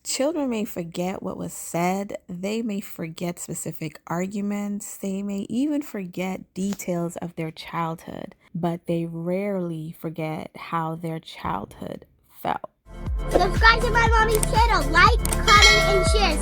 Children may forget what was said, they may forget specific arguments, they may even forget details of their childhood, but they rarely forget how their childhood felt. Subscribe to my mommy's channel, like, comment, and share.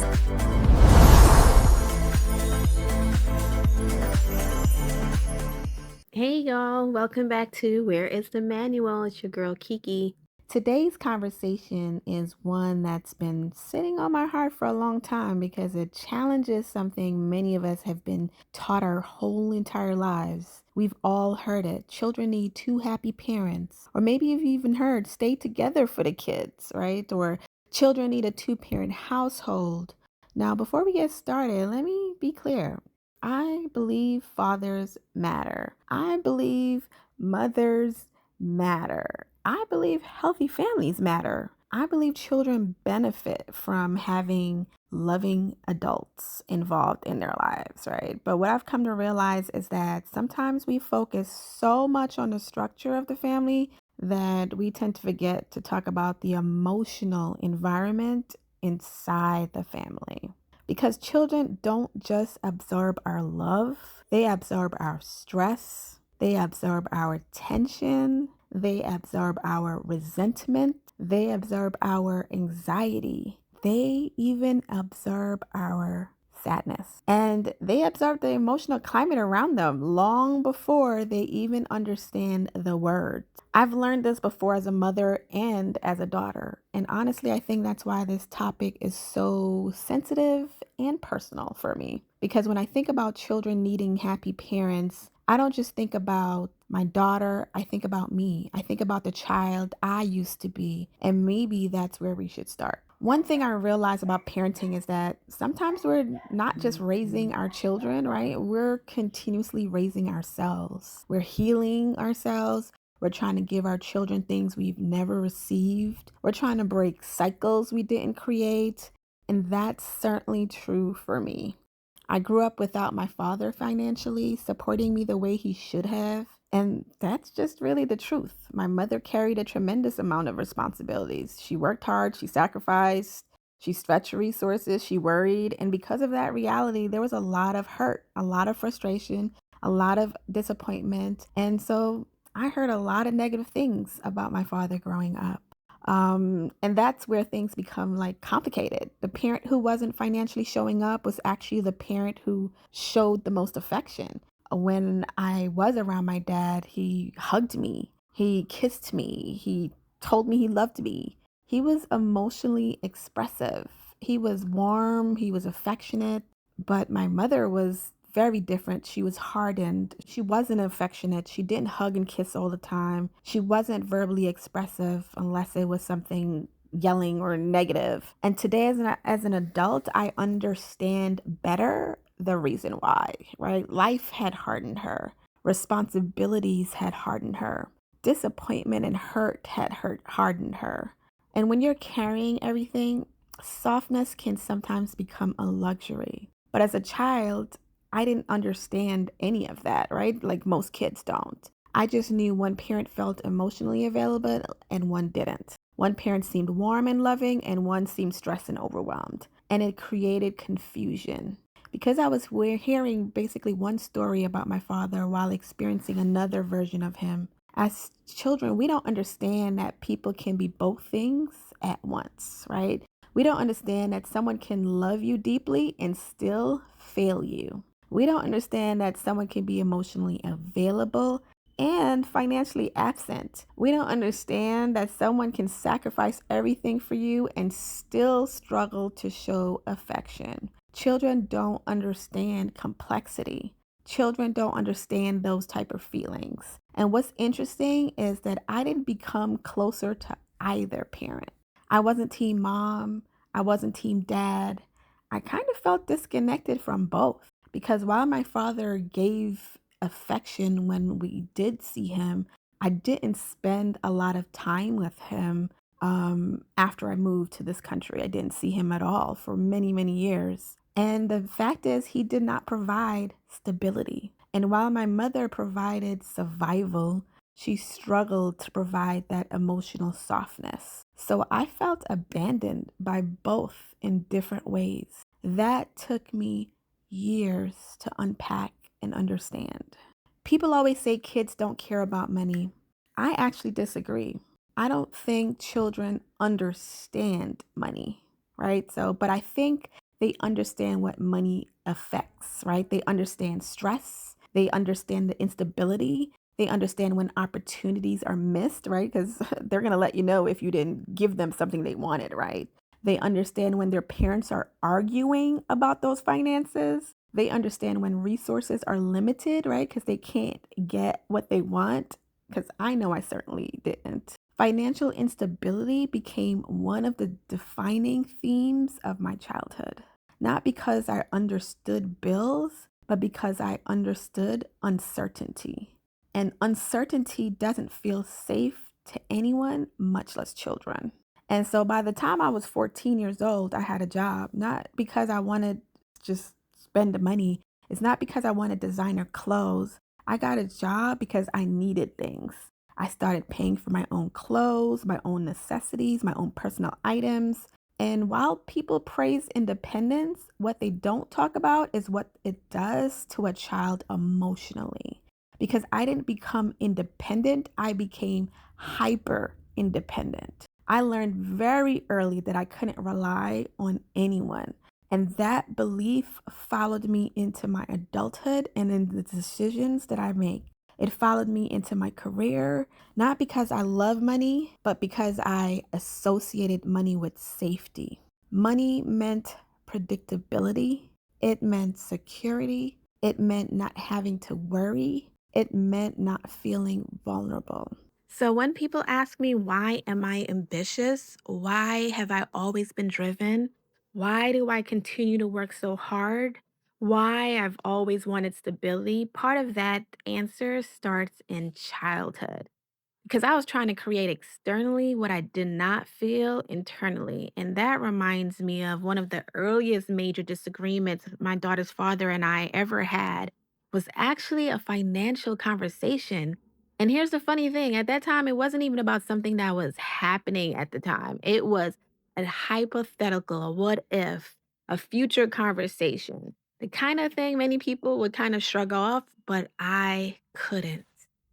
Hey y'all, welcome back to Where is the Manual? It's your girl Kiki. Today's conversation is one that's been sitting on my heart for a long time because it challenges something many of us have been taught our whole entire lives. We've all heard it. Children need two happy parents. Or maybe you've even heard stay together for the kids, right? Or children need a two-parent household. Now, before we get started, let me be clear. I believe fathers matter. I believe mothers matter. I believe healthy families matter. I believe children benefit from having loving adults involved in their lives, right? But what I've come to realize is that sometimes we focus so much on the structure of the family that we tend to forget to talk about the emotional environment inside the family. Because children don't just absorb our love, they absorb our stress, they absorb our tension, they absorb our resentment, they absorb our anxiety, they even absorb our sadness. And they absorb the emotional climate around them long before they even understand the words. I've learned this before as a mother and as a daughter. And honestly, I think that's why this topic is so sensitive and personal for me. Because when I think about children needing happy parents, I don't just think about my daughter, I think about me. I think about the child I used to be. And maybe that's where we should start. One thing I realize about parenting is that sometimes we're not just raising our children, right? We're continuously raising ourselves. We're healing ourselves. We're trying to give our children things we've never received. We're trying to break cycles we didn't create. And that's certainly true for me. I grew up without my father financially supporting me the way he should have. And that's just really the truth. My mother carried a tremendous amount of responsibilities. She worked hard, she sacrificed, she stretched resources, she worried. And because of that reality, there was a lot of hurt, a lot of frustration, a lot of disappointment. And so I heard a lot of negative things about my father growing up. And that's where things become like complicated. The parent who wasn't financially showing up was actually the parent who showed the most affection. When I was around my dad, he hugged me, he kissed me, he told me he loved me. He was emotionally expressive. He was warm, he was affectionate, but my mother was very different. She was hardened. She wasn't affectionate. She didn't hug and kiss all the time. She wasn't verbally expressive unless it was something yelling or negative. And today as an adult, I understand better the reason why, right? Life had hardened her. Responsibilities had hardened her. Disappointment and hurt had hardened her. And when you're carrying everything, softness can sometimes become a luxury. But as a child, I didn't understand any of that, right? Like most kids don't. I just knew one parent felt emotionally available and one didn't. One parent seemed warm and loving and one seemed stressed and overwhelmed. And it created confusion. Because I was hearing basically one story about my father while experiencing another version of him. As children, we don't understand that people can be both things at once, right? We don't understand that someone can love you deeply and still fail you. We don't understand that someone can be emotionally available and financially absent. We don't understand that someone can sacrifice everything for you and still struggle to show affection. Children don't understand complexity. Children don't understand those type of feelings. And what's interesting is that I didn't become closer to either parent. I wasn't team mom. I wasn't team dad. I kind of felt disconnected from both. Because while my father gave affection when we did see him, I didn't spend a lot of time with him after I moved to this country. I didn't see him at all for many, many years. And the fact is, he did not provide stability. And while my mother provided survival, She struggled to provide that emotional softness. So I felt abandoned by both in different ways. That took me years to unpack and understand. People always say kids don't care about money. I actually disagree. I don't think children understand money, right? But I think they understand what money affects, right? They understand stress, they understand the instability, they understand when opportunities are missed, right? Because they're going to let you know if you didn't give them something they wanted, right? They understand when their parents are arguing about those finances. They understand when resources are limited, right? Because they can't get what they want. Because I know I certainly didn't. Financial instability became one of the defining themes of my childhood. Not because I understood bills, but because I understood uncertainty. And uncertainty doesn't feel safe to anyone, much less children. And so by the time I was 14 years old, I had a job, not because I wanted to just spend the money. It's not because I wanted designer clothes. I got a job because I needed things. I started paying for my own clothes, my own necessities, my own personal items. And while people praise independence, what they don't talk about is what it does to a child emotionally. Because I didn't become independent, I became hyper independent. I learned very early that I couldn't rely on anyone. And that belief followed me into my adulthood and in the decisions that I make. It followed me into my career, not because I love money, but because I associated money with safety. Money meant predictability, it meant security, it meant not having to worry, it meant not feeling vulnerable. So when people ask me, why am I ambitious? Why have I always been driven? Why do I continue to work so hard? Why I've always wanted stability? Part of that answer starts in childhood because I was trying to create externally what I did not feel internally. And that reminds me of one of the earliest major disagreements my daughter's father and I ever had was actually a financial conversation. And here's the funny thing, at that time it wasn't even about something that was happening at the time. It was a hypothetical, a what if, a future conversation. The kind of thing many people would kind of shrug off, but I couldn't.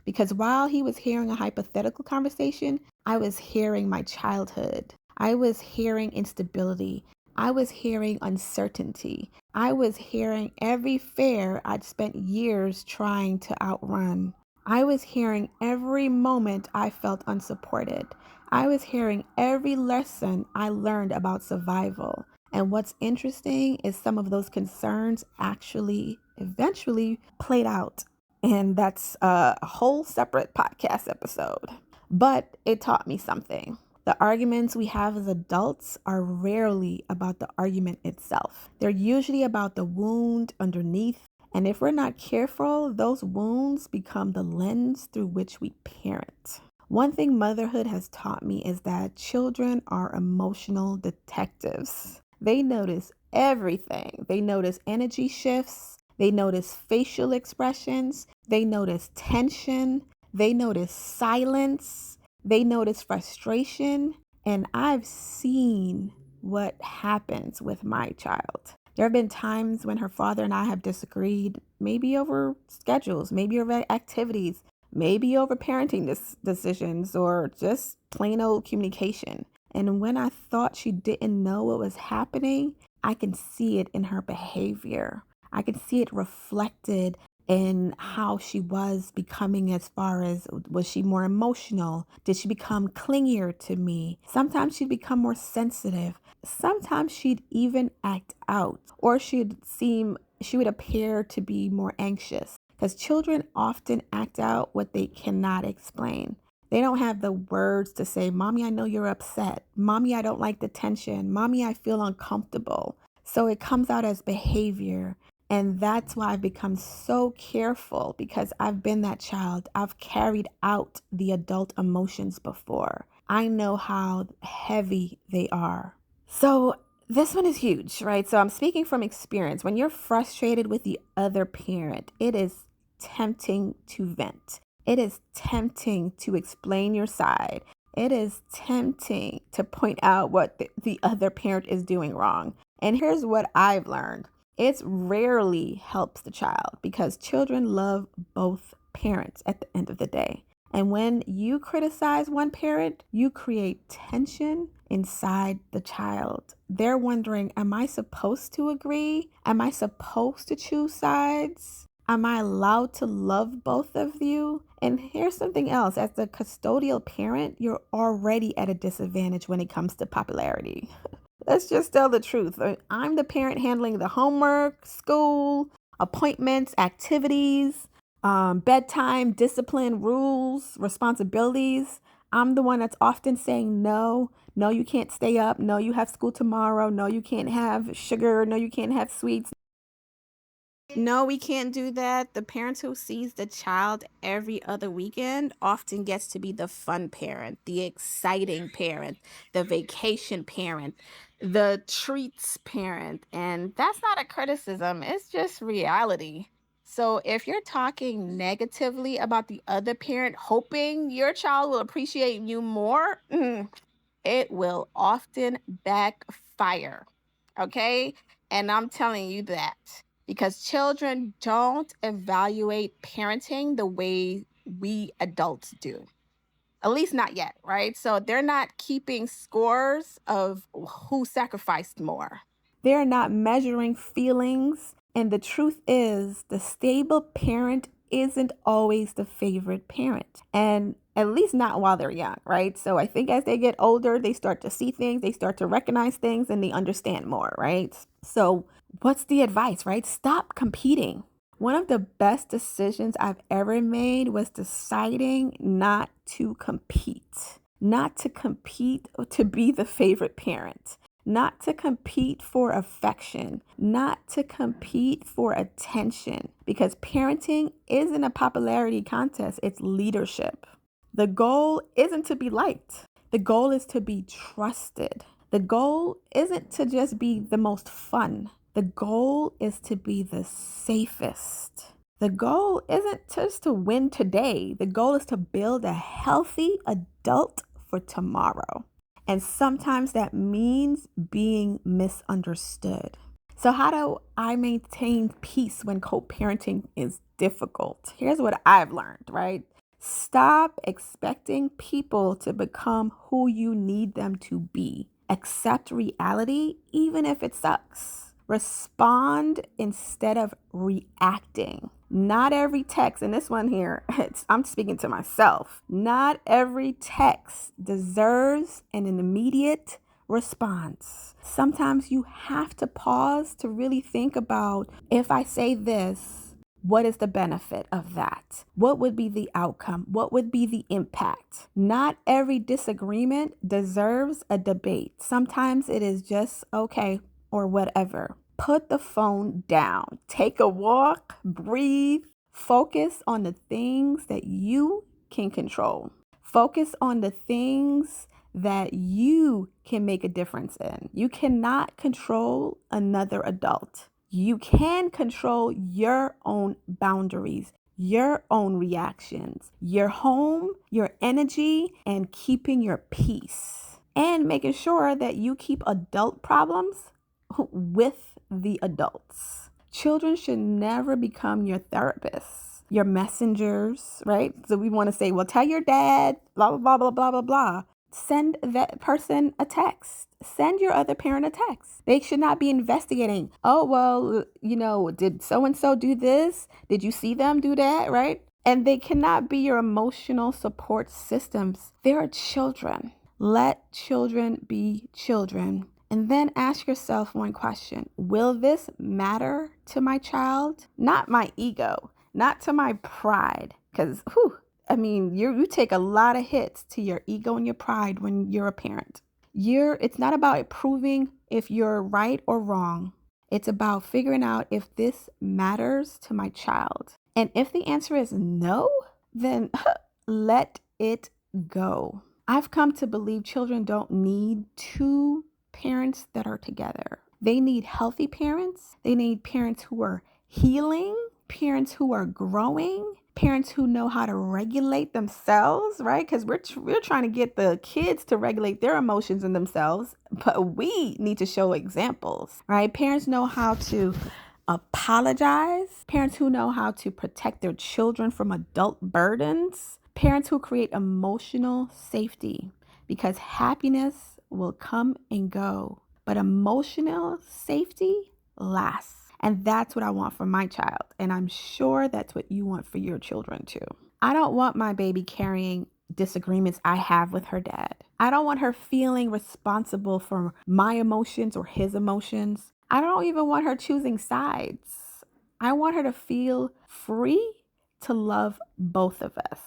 Because while he was hearing a hypothetical conversation, I was hearing my childhood. I was hearing instability. I was hearing uncertainty. I was hearing every fear I'd spent years trying to outrun. I was hearing every moment I felt unsupported. I was hearing every lesson I learned about survival. And what's interesting is some of those concerns actually eventually played out, and that's a whole separate podcast episode. But it taught me something. The arguments we have as adults are rarely about the argument itself. They're usually about the wound underneath. And if we're not careful, those wounds become the lens through which we parent. One thing motherhood has taught me is that children are emotional detectives. They notice everything. They notice energy shifts, they notice facial expressions, they notice tension, they notice silence, they notice frustration, and I've seen what happens with my child. There have been times when her father and I have disagreed, maybe over schedules, maybe over activities, maybe over parenting decisions, or just plain old communication. And when I thought she didn't know what was happening, I can see it in her behavior. I could see it reflected in how she was becoming, as far as was she more emotional? Did she become clingier to me? Sometimes she'd become more sensitive. Sometimes she'd even act out, or she would appear to be more anxious, because children often act out what they cannot explain. They don't have the words to say, Mommy, I know you're upset. Mommy, I don't like the tension. Mommy, I feel uncomfortable. So it comes out as behavior. And that's why I've become so careful, because I've been that child. I've carried out the adult emotions before. I know how heavy they are. So this one is huge, right? So I'm speaking from experience. When you're frustrated with the other parent, it is tempting to vent. It is tempting to explain your side. It is tempting to point out what the other parent is doing wrong. And here's what I've learned. It rarely helps the child because children love both parents at the end of the day. And when you criticize one parent, you create tension inside the child. They're wondering, am I supposed to agree? Am I supposed to choose sides? Am I allowed to love both of you? And here's something else. As the custodial parent, you're already at a disadvantage when it comes to popularity. Let's just tell the truth. I'm the parent handling the homework, school, appointments, activities, bedtime, discipline, rules, responsibilities. I'm the one that's often saying no. No, you can't stay up. No, you have school tomorrow. No, you can't have sugar. No, you can't have sweets. No, we can't do that. The parent who sees the child every other weekend often gets to be the fun parent, the exciting parent, the vacation parent, the treats parent. And that's not a criticism, it's just reality. So if you're talking negatively about the other parent, hoping your child will appreciate you more, it will often backfire. Okay. And I'm telling you that because children don't evaluate parenting the way we adults do. At least not yet, right? So they're not keeping scores of who sacrificed more. They're not measuring feelings. And the truth is, the stable parent isn't always the favorite parent. And at least not while they're young, right? So I think as they get older, they start to see things, they start to recognize things, and they understand more, right? So, what's the advice, right? Stop competing. One of the best decisions I've ever made was deciding not to compete. Not to compete to be the favorite parent. Not to compete for affection. Not to compete for attention. Because parenting isn't a popularity contest, it's leadership. The goal isn't to be liked. The goal is to be trusted. The goal isn't to just be the most fun. The goal is to be the safest. The goal isn't just to win today. The goal is to build a healthy adult for tomorrow. And sometimes that means being misunderstood. So, how do I maintain peace when co parenting is difficult? Here's what I've learned, right? Stop expecting people to become who you need them to be. Accept reality, even if it sucks. Respond instead of reacting. Not every text, and this one here, I'm speaking to myself. Not every text deserves an immediate response. Sometimes you have to pause to really think about, if I say this, what is the benefit of that? What would be the outcome? What would be the impact? Not every disagreement deserves a debate. Sometimes it is just okay or whatever. Put the phone down. Take a walk, breathe, focus on the things that you can control. Focus on the things that you can make a difference in. You cannot control another adult. You can control your own boundaries, your own reactions, your home, your energy, and keeping your peace. And making sure that you keep adult problems with the adults. Children should never become your therapists, your messengers, right? So we want to say, well, tell your dad, blah, blah, blah, blah, blah, blah, blah. Send that person a text. Send your other parent a text. They should not be investigating. Oh, well, did so and so do this? Did you see them do that? Right? And they cannot be your emotional support systems. They are children. Let children be children. And then ask yourself one question. Will this matter to my child? Not my ego, not to my pride. Because, you take a lot of hits to your ego and your pride when you're a parent. It's not about proving if you're right or wrong. It's about figuring out if this matters to my child. And if the answer is no, then let it go. I've come to believe children don't need two parents that are together. They need healthy parents. They need parents who are healing, parents who are growing, Parents who know how to regulate themselves, right? Because we're trying to get the kids to regulate their emotions and themselves, but we need to show examples, right? Parents know how to apologize. Parents who know how to protect their children from adult burdens. Parents who create emotional safety, because happiness will come and go, but emotional safety lasts. And that's what I want for my child. And I'm sure that's what you want for your children too. I don't want my baby carrying disagreements I have with her dad. I don't want her feeling responsible for my emotions or his emotions. I don't even want her choosing sides. I want her to feel free to love both of us,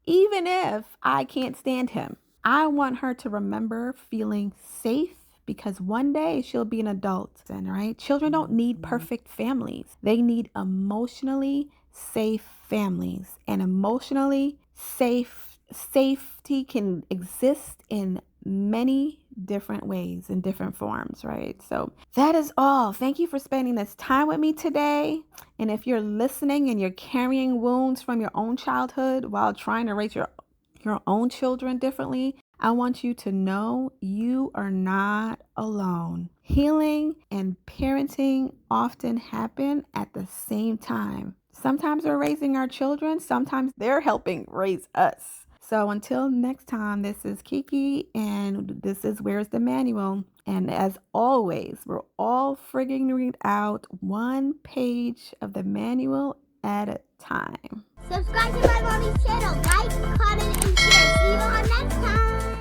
even if I can't stand him. I want her to remember feeling safe, because one day she'll be an adult. And right, children don't need perfect families. They need emotionally safe families. And emotionally safety can exist in many different ways, in different forms, right? So that is all. Thank you for spending this time with me today. And if you're listening and you're carrying wounds from your own childhood while trying to raise your own children differently, I want you to know you are not alone. Healing and parenting often happen at the same time. Sometimes we're raising our children, sometimes they're helping raise us. So until next time, this is Kiki, and this is Where's the Manual? And as always, we're all figuring it out one page of the manual at a time. Subscribe to my mommy's channel. Like, comment, and share. See you all next time.